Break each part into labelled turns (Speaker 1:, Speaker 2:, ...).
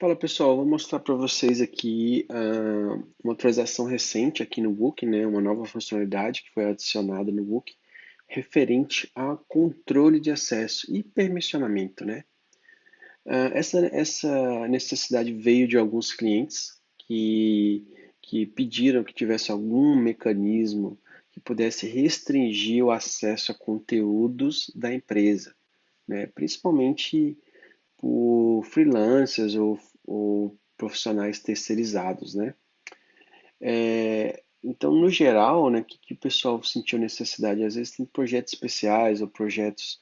Speaker 1: Fala pessoal, vou mostrar para vocês aqui uma atualização recente aqui no Book, né, uma nova funcionalidade que foi adicionada no Book, referente a controle de acesso e permissionamento, né? Essa necessidade veio de alguns clientes que pediram que tivesse algum mecanismo que pudesse restringir o acesso a conteúdos da empresa, né? Principalmente por freelancers ou profissionais terceirizados, né? Então, no geral, né, que o pessoal sentiu necessidade? Às vezes tem projetos especiais ou projetos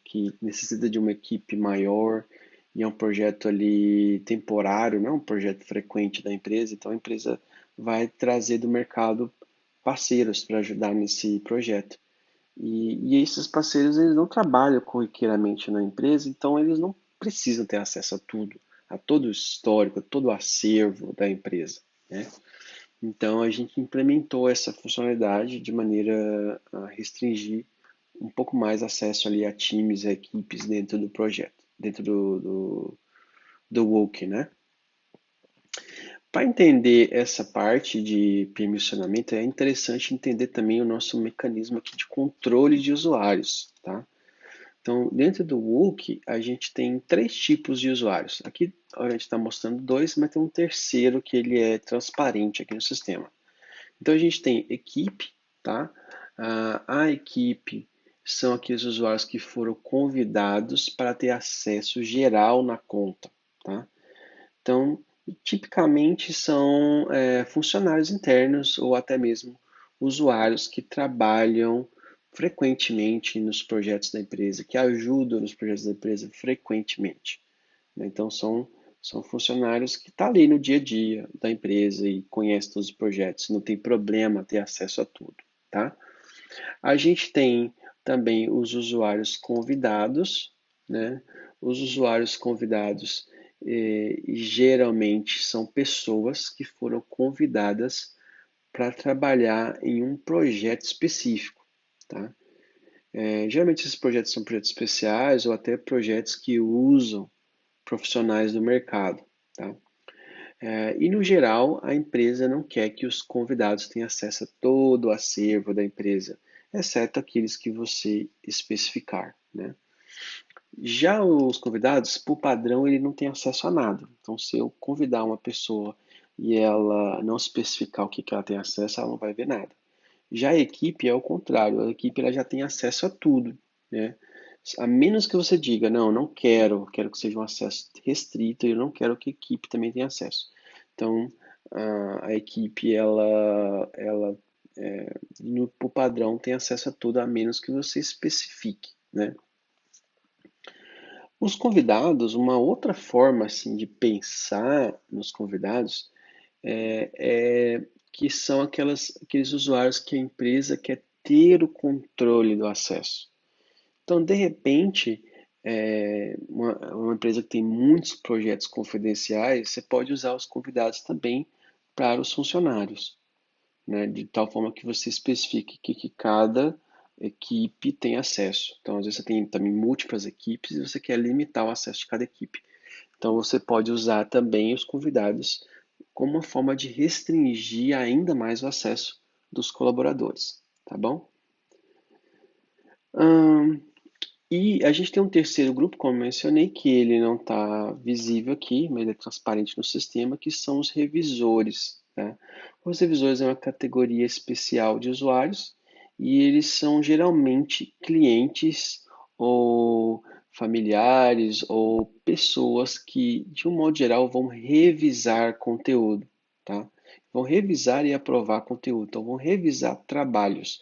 Speaker 1: que necessita de uma equipe maior e é um projeto ali temporário, não é um projeto frequente da empresa, então a empresa vai trazer do mercado parceiros para ajudar nesse projeto. E esses parceiros eles não trabalham corriqueiramente na empresa, então eles não precisam ter acesso a tudo, a todo o histórico, a todo o acervo da empresa, né? Então a gente implementou essa funcionalidade de maneira a restringir um pouco mais acesso ali a times, a equipes dentro do projeto, dentro do Woke, né? Para entender essa parte de permissionamento, é interessante entender também o nosso mecanismo aqui de controle de usuários, tá? Então, dentro do Woke, a gente tem três tipos de usuários. Aqui a gente está mostrando dois, mas tem um terceiro que ele é transparente aqui no sistema. Então, a gente tem equipe, tá? A equipe são aqueles usuários que foram convidados para ter acesso geral na conta, tá? Então, tipicamente são funcionários internos ou até mesmo usuários que trabalham frequentemente nos projetos da empresa, que ajudam nos projetos da empresa frequentemente, né? Então, são funcionários que estão ali no dia a dia da empresa e conhecem todos os projetos, não tem problema ter acesso a tudo, tá? A gente tem também os usuários convidados, né? Os usuários convidados geralmente são pessoas que foram convidadas para trabalhar em um projeto específico, tá? Geralmente esses projetos são projetos especiais ou até projetos que usam profissionais do mercado, tá? E no geral, a empresa não quer que os convidados tenham acesso a todo o acervo da empresa, exceto aqueles que você especificar, né? Já os convidados, por padrão, ele não tem acesso a nada. Então, se eu convidar uma pessoa e ela não especificar o que ela tem acesso, ela não vai ver nada. Já a equipe é o contrário, a equipe ela já tem acesso a tudo, né? A menos que você diga, não, não quero, quero que seja um acesso restrito e eu não quero que a equipe também tenha acesso. Então, a equipe, por padrão, tem acesso a tudo, a menos que você especifique, né? Os convidados, uma outra forma assim de pensar nos convidados é que são aqueles usuários que a empresa quer ter o controle do acesso. Então, de repente, uma empresa que tem muitos projetos confidenciais, você pode usar os convidados também para os funcionários, né? De tal forma que você especifique que cada equipe tem acesso. Então, às vezes você tem também múltiplas equipes e você quer limitar o acesso de cada equipe. Então, você pode usar também os convidados como uma forma de restringir ainda mais o acesso dos colaboradores, tá bom? Hum, e a gente tem um terceiro grupo, como eu mencionei, que ele não está visível aqui, mas ele é transparente no sistema, que são os revisores, tá? Os revisores é uma categoria especial de usuários e eles são geralmente clientes ou familiares ou pessoas que, de um modo geral, vão revisar conteúdo, tá? Vão revisar e aprovar conteúdo, então vão revisar trabalhos,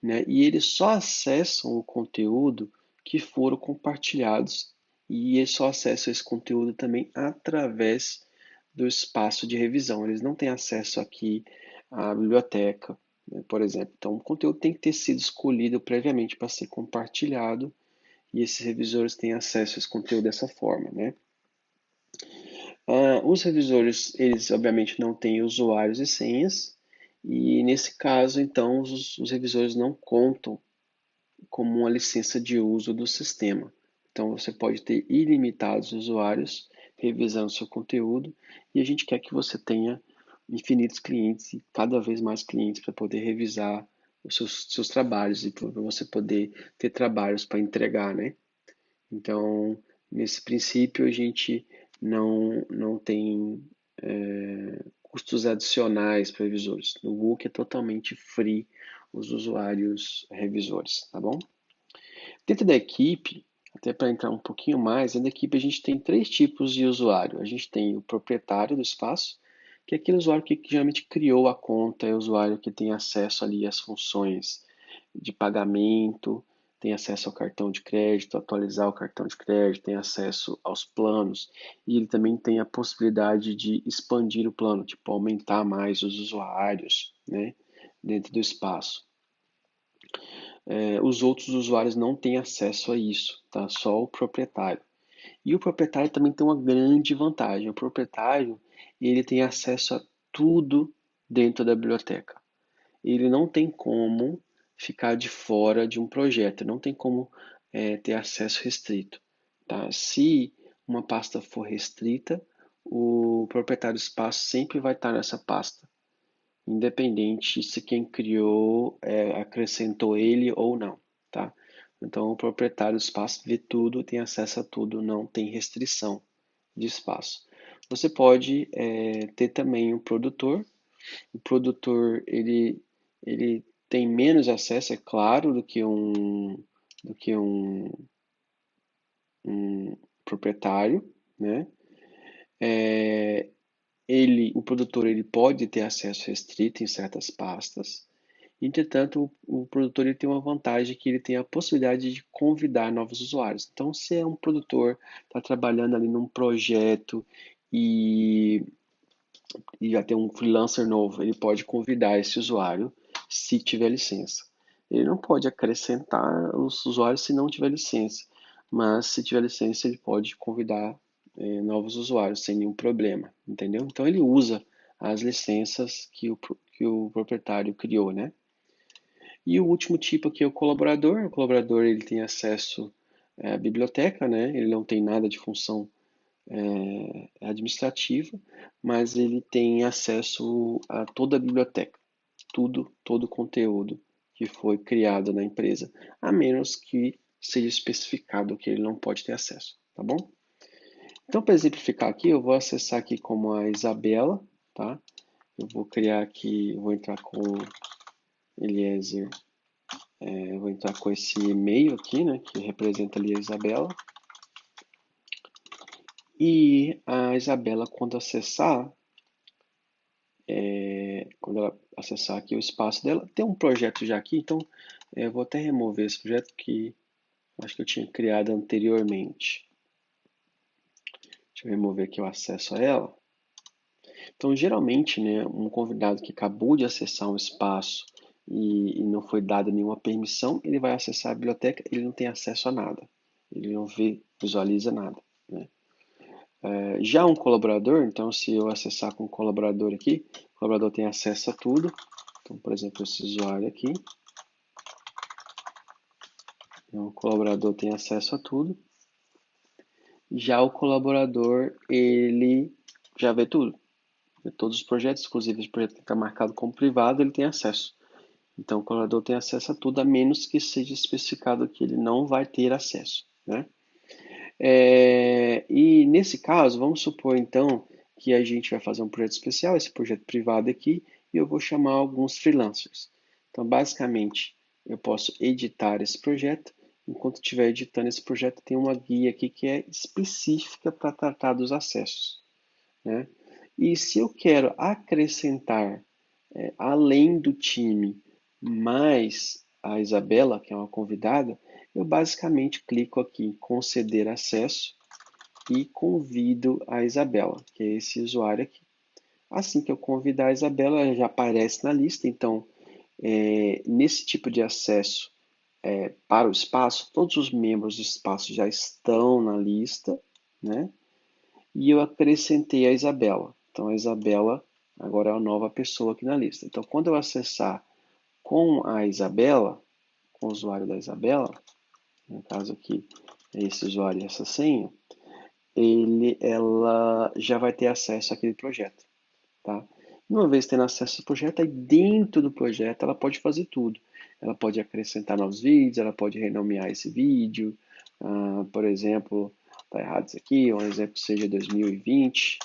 Speaker 1: né? E eles só acessam o conteúdo que foram compartilhados e eles só acessam esse conteúdo também através do espaço de revisão. Eles não têm acesso aqui à biblioteca, né, por exemplo. Então, o conteúdo tem que ter sido escolhido previamente para ser compartilhado e esses revisores têm acesso a esse conteúdo dessa forma, né? Os revisores, eles obviamente não têm usuários e senhas, e nesse caso, então, os revisores não contam como uma licença de uso do sistema. Então você pode ter ilimitados usuários, revisando seu conteúdo, e a gente quer que você tenha infinitos clientes e cada vez mais clientes para poder revisar os seus trabalhos e para você poder ter trabalhos para entregar, né? Então, nesse princípio, a gente não tem custos adicionais para revisores. No Book é totalmente free os usuários revisores, tá bom? Dentro da equipe, até para entrar um pouquinho mais, dentro da equipe a gente tem três tipos de usuário. A gente tem o proprietário do espaço, que é aquele usuário que geralmente criou a conta, é o usuário que tem acesso ali às funções de pagamento, tem acesso ao cartão de crédito, atualizar o cartão de crédito, tem acesso aos planos e ele também tem a possibilidade de expandir o plano, tipo aumentar mais os usuários, né, dentro do espaço. Os outros usuários não têm acesso a isso, tá? Só o proprietário. E o proprietário também tem uma grande vantagem. O proprietário, ele tem acesso a tudo dentro da biblioteca. Ele não tem como ficar de fora de um projeto, não tem como ter acesso restrito. Tá? Se uma pasta for restrita, o proprietário do espaço sempre vai estar nessa pasta, independente se quem criou acrescentou ele ou não. Tá? Então, o proprietário do espaço vê tudo, tem acesso a tudo, não tem restrição de espaço. Você pode ter também um produtor. O produtor ele tem menos acesso, é claro, do que um proprietário, né? O produtor ele pode ter acesso restrito em certas pastas. Entretanto, o produtor ele tem uma vantagem que ele tem a possibilidade de convidar novos usuários. Então, se é um produtor está trabalhando ali num projeto e, e já tem um freelancer novo, ele pode convidar esse usuário se tiver licença. Ele não pode acrescentar os usuários se não tiver licença, mas se tiver licença, ele pode convidar novos usuários sem nenhum problema, entendeu? Então, ele usa as licenças que o proprietário criou, né? E o último tipo aqui é o colaborador. O colaborador ele tem acesso à biblioteca, né? Ele não tem nada de função administrativa, mas ele tem acesso a toda a biblioteca, todo o conteúdo que foi criado na empresa, a menos que seja especificado que ele não pode ter acesso, tá bom? Então, para exemplificar aqui, eu vou acessar aqui como a Isabela, tá? Eu vou criar aqui, vou entrar com Eliezer. Eu vou entrar com esse e-mail aqui, né, que representa ali a Isabela. E a Isabela, quando ela acessar aqui o espaço dela, tem um projeto já aqui, então eu vou até remover esse projeto que acho que eu tinha criado anteriormente. Deixa eu remover aqui o acesso a ela. Então, geralmente, né, um convidado que acabou de acessar um espaço e não foi dada nenhuma permissão, ele vai acessar a biblioteca, ele não tem acesso a nada. Ele não visualiza nada, né? Já um colaborador, então se eu acessar com o colaborador aqui, o colaborador tem acesso a tudo. Então, por exemplo, esse usuário aqui, então, o colaborador tem acesso a tudo. Já o colaborador, ele já vê tudo. Vê todos os projetos, inclusive esse projeto que está marcado como privado, ele tem acesso. Então, o colaborador tem acesso a tudo, a menos que seja especificado que ele não vai ter acesso, né? E nesse caso, vamos supor então que a gente vai fazer um projeto especial, esse projeto privado aqui, e eu vou chamar alguns freelancers. Então, basicamente, eu posso editar esse projeto. Enquanto estiver editando esse projeto, tem uma guia aqui que é específica para tratar dos acessos, né? E se eu quero acrescentar, além do time, mais a Isabela, que é uma convidada, eu basicamente clico aqui em conceder acesso e convido a Isabela, que é esse usuário aqui. Assim que eu convidar a Isabela, ela já aparece na lista. Então, nesse tipo de acesso para o espaço, todos os membros do espaço já estão na lista, né? E eu acrescentei a Isabela. Então, a Isabela agora é uma nova pessoa aqui na lista. Então, quando eu acessar com a Isabela, com o usuário da Isabela, no caso aqui é esse usuário e essa senha, ela já vai ter acesso àquele projeto, tá? Uma vez tendo acesso ao projeto, aí dentro do projeto ela pode fazer tudo. Ela pode acrescentar novos vídeos, ela pode renomear esse vídeo, por exemplo, tá errado isso aqui, um exemplo seja 2020.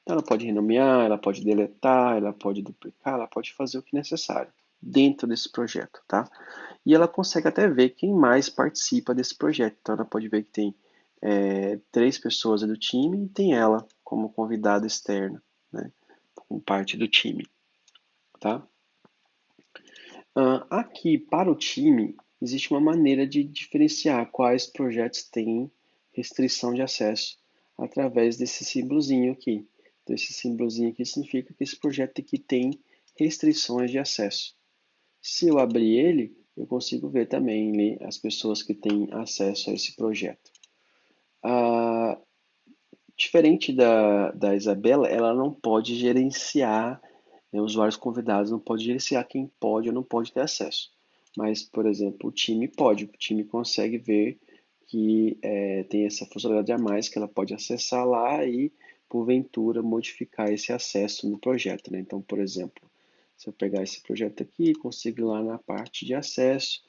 Speaker 1: Então, ela pode renomear, ela pode deletar, ela pode duplicar, ela pode fazer o que é necessário dentro desse projeto, tá? E ela consegue até ver quem mais participa desse projeto. Então, ela pode ver que tem 3 pessoas do time e tem ela como convidada externa, né? Como parte do time, tá? Aqui, para o time, existe uma maneira de diferenciar quais projetos têm restrição de acesso através desse símbolozinho aqui. Então, esse símbolozinho aqui significa que esse projeto aqui tem restrições de acesso. Se eu abrir ele, eu consigo ver também ali as pessoas que têm acesso a esse projeto. Ah, Diferente da Isabela, ela não pode gerenciar, né, usuários convidados, não pode gerenciar quem pode ou não pode ter acesso. Mas, por exemplo, o time pode, o time consegue ver que tem essa funcionalidade a mais que ela pode acessar lá e, porventura, modificar esse acesso no projeto, né? Então, por exemplo, se eu pegar esse projeto aqui, consigo ir lá na parte de acesso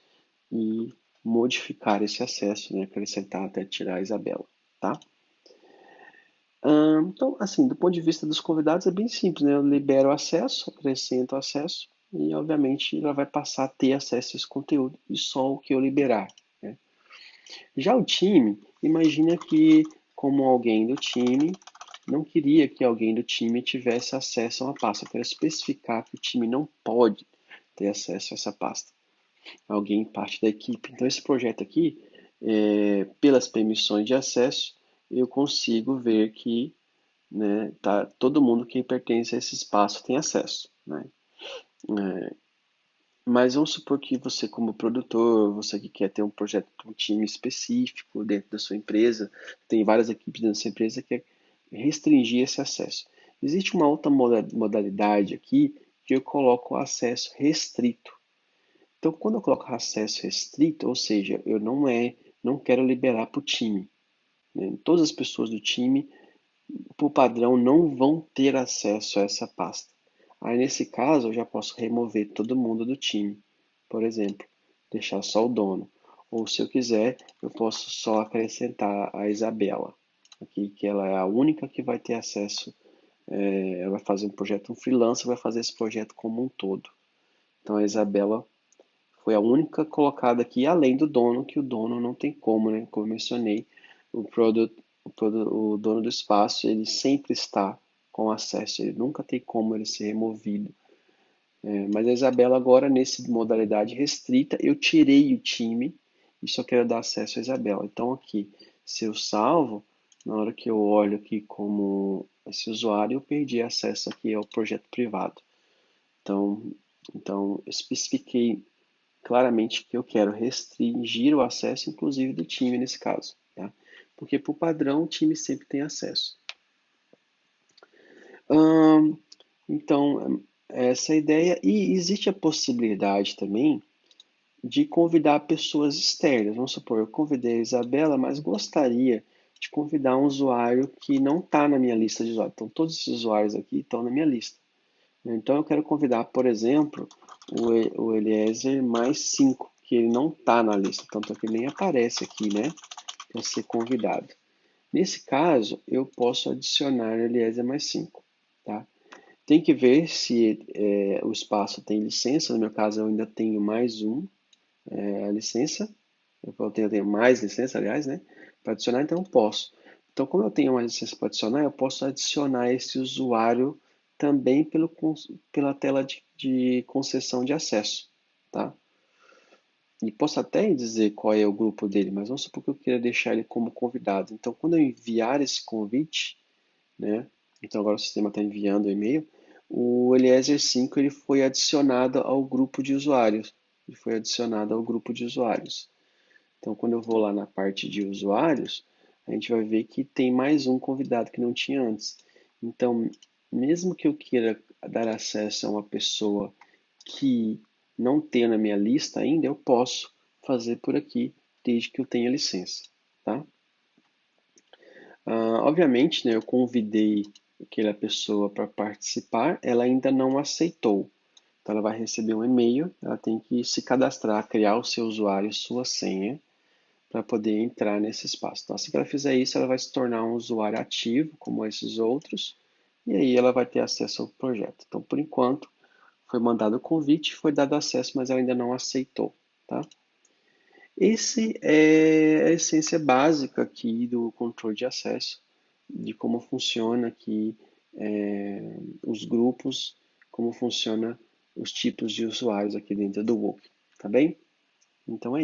Speaker 1: e modificar esse acesso, né? Acrescentar até tirar a Isabela, tá? Então, assim, do ponto de vista dos convidados é bem simples, né? Eu libero o acesso, acrescento o acesso e, obviamente, ela vai passar a ter acesso a esse conteúdo e só o que eu liberar, né? Já o time, imagina que como alguém do time não queria que alguém do time tivesse acesso a uma pasta. Eu quero especificar que o time não pode ter acesso a essa pasta. Alguém parte da equipe. Então, esse projeto aqui, pelas permissões de acesso, eu consigo ver que, né, tá, todo mundo que pertence a esse espaço tem acesso, né? Mas vamos supor que você, como produtor, você que quer ter um projeto para um time específico dentro da sua empresa, tem várias equipes dentro da sua empresa, quer restringir esse acesso. Existe uma outra modalidade aqui que eu coloco o acesso restrito. Então, quando eu coloco acesso restrito, ou seja, eu não quero liberar para o time, né? Todas as pessoas do time por padrão, não vão ter acesso a essa pasta. Aí, nesse caso, eu já posso remover todo mundo do time, por exemplo, deixar só o dono. Ou, se eu quiser, eu posso só acrescentar a Isabela, aqui, que ela é a única que vai ter acesso. Ela vai fazer um projeto, um freelancer vai fazer esse projeto como um todo. Então, a Isabela foi a única colocada aqui, além do dono, que o dono não tem como, né? Como eu mencionei, o dono do espaço, ele sempre está com acesso, ele nunca tem como ele ser removido. Mas a Isabela agora, nessa modalidade restrita, eu tirei o time e só quero dar acesso à Isabela. Então aqui, se eu salvo, na hora que eu olho aqui como esse usuário, eu perdi acesso aqui ao projeto privado. Então, então eu especifiquei claramente que eu quero restringir o acesso, inclusive do time nesse caso, tá? Porque por padrão o time sempre tem acesso. Hum, então, essa é a ideia. E existe a possibilidade também de convidar pessoas externas. Vamos supor, eu convidei a Isabela, mas gostaria de convidar um usuário que não está na minha lista de usuários. Então, todos esses usuários aqui estão na minha lista. Então, eu quero convidar, por exemplo, o Eliezer mais 5, que ele não está na lista, tanto é que ele nem aparece aqui, né, para ser convidado. Nesse caso, eu posso adicionar o Eliezer mais 5, tá? Tem que ver se o espaço tem licença, no meu caso eu ainda tenho mais a licença, eu tenho mais licença, aliás, né, para adicionar, então eu posso. Então, como eu tenho uma licença para adicionar, eu posso adicionar esse usuário também pela tela de concessão de acesso, tá? E posso até dizer qual é o grupo dele, mas vamos supor que eu queira deixar ele como convidado. Então, quando eu enviar esse convite, né? Então agora o sistema está enviando o e-mail. O Eliezer 5 ele foi adicionado ao grupo de usuários. Ele foi adicionado ao grupo de usuários. Então, quando eu vou lá na parte de usuários, a gente vai ver que tem mais um convidado que não tinha antes. Então, mesmo que eu queira dar acesso a uma pessoa que não tenha na minha lista ainda, eu posso fazer por aqui, desde que eu tenha licença, tá? Obviamente, né, eu convidei aquela pessoa para participar, ela ainda não aceitou. Então, ela vai receber um e-mail, ela tem que se cadastrar, criar o seu usuário, sua senha, para poder entrar nesse espaço. Então, assim que ela fizer isso, ela vai se tornar um usuário ativo, como esses outros, e aí ela vai ter acesso ao projeto. Então, por enquanto, foi mandado o convite, foi dado acesso, mas ela ainda não aceitou, tá? Esse é a essência básica aqui do controle de acesso, de como funciona aqui os grupos, como funciona os tipos de usuários aqui dentro do Whoop, tá bem? Então é